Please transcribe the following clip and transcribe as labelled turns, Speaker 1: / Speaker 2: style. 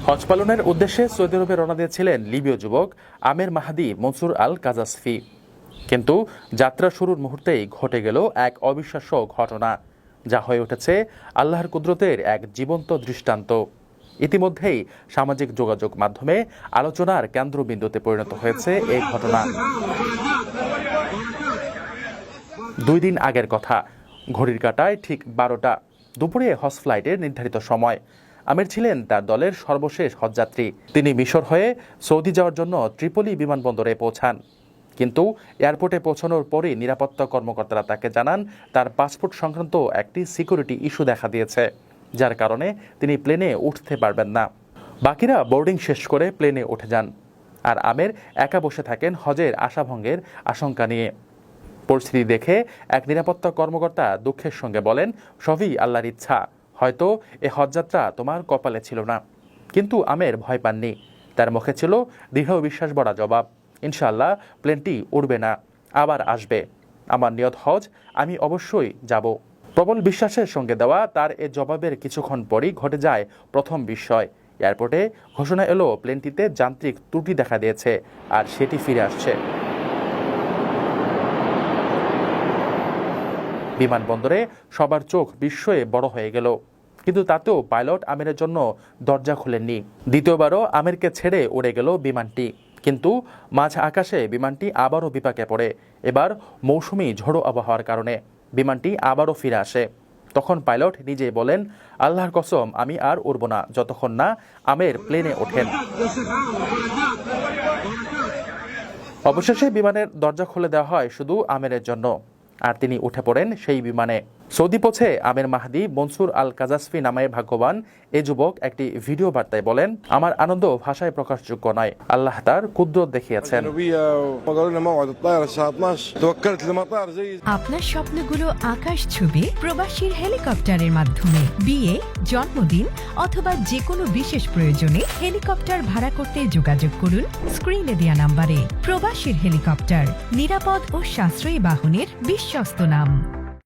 Speaker 1: হজ পালনের উদ্দেশ্যে সৌদি আরবে রওনা দিয়েছিলেন লিবীয় যুবক আমের মাহাদি মনসুর আল কাজাসফি। কিন্তু যাত্রা শুরুর মুহূর্তেই ঘটে গেল এক অবিশ্বাস্য ঘটনা, যা হয়ে উঠেছে আল্লাহর কুদরতের এক জীবন্ত দৃষ্টান্ত। ইতিমধ্যেই সামাজিক যোগাযোগ মাধ্যমে আলোচনার কেন্দ্রবিন্দুতে পরিণত হয়েছে এই ঘটনা। 2 দিন আগের কথা, ঘড়ির কাঁটায় ঠিক 12টা, দুপুরে হজ ফ্লাইটের নির্ধারিত সময়। আমির ছিলেন তার দলের সর্বশেষ হজযাত্রী। তিনি মিশর হয়ে সৌদি যাওয়ার জন্য ত্রিপলি বিমানবন্দরে পৌঁছান। কিন্তু এয়ারপোর্টে পৌঁছানোর পরই নিরাপত্তা কর্মকর্তারা তাকে জানান তার পাসপোর্ট সংক্রান্ত একটি সিকিউরিটি ইস্যু দেখা দিয়েছে, যার কারণে তিনি প্লেনে উঠতে পারবেন না। বাকিরা বোর্ডিং শেষ করে প্লেনে উঠে যান, আর আমের একা বসে থাকেন হজের আশাভঙ্গের আশঙ্কা নিয়ে। পরিস্থিতি দেখে এক নিরাপত্তা কর্মকর্তা দুঃখের সঙ্গে বলেন, সবই আল্লাহর ইচ্ছা, হয়তো এ হজযাত্রা তোমার কপালে ছিল না। কিন্তু আমের ভয় পাননি, তার মুখে ছিল দৃঢ় বিশ্বাস ভরা জবাব, ইনশাআল্লাহ প্লেনটি উড়বে না, আবার আসবে। আমার নিয়ত হজ, আমি অবশ্যই যাব। প্রবল বিশ্বাসের সঙ্গে দেওয়া তার এ জবাবের কিছুক্ষণ পরই ঘটে যায় প্রথম বিস্ময়। এয়ারপোর্টে ঘোষণা এলো প্লেনটিতে যান্ত্রিক ত্রুটি দেখা দিয়েছে আর সেটি ফিরে আসছে। বিমানবন্দরে সবার চোখ বিস্ময়ে বড় হয়ে গেল, কিন্তু তাতেও পাইলট আমিরের জন্য দরজা খুলেননি। দ্বিতীয়বারও আমিরকে ছেড়ে উড়ে গেল বিমানটি, কিন্তু মাঝ আকাশে বিমানটি আবারও বিপাকে পড়ে। এবার মৌসুমি ঝোড়ো আবহাওয়ার কারণে বিমানটি আবারও ফিরে আসে। তখন পাইলট নিজেই বলেন, আল্লাহর কসম, আমি আর উড়ব না যতক্ষণ না আমের প্লেনে ওঠেন। অবশেষে বিমানের দরজা খুলে দেওয়া হয় শুধু আমেরের জন্য, আর তিনি উঠে পড়েন সেই বিমানে। সৌদি পৌঁছে আমের মাহাদি মনসুর আল কাজাসফি নামে ভাগ্যবান এ যুবক একটি ভিডিও বার্তায় বলেন, আমার আনন্দ ভাষায় প্রকাশযোগ্য নয়, আল্লাহ তার কুদরত দেখিয়েছেন।
Speaker 2: আপনার স্বপ্নগুলো আকাশ ছবি প্রবাসীর হেলিকপ্টারের মাধ্যমে, বিয়ে, জন্মদিন অথবা যে কোনো বিশেষ প্রয়োজনে হেলিকপ্টার ভাড়া করতে যোগাযোগ করুন স্ক্রিনে দেয়া নাম্বারে। প্রবাসীর হেলিকপ্টার, নিরাপদ ও সাশ্রয়ী বাহনের বিশ্বস্ত নাম।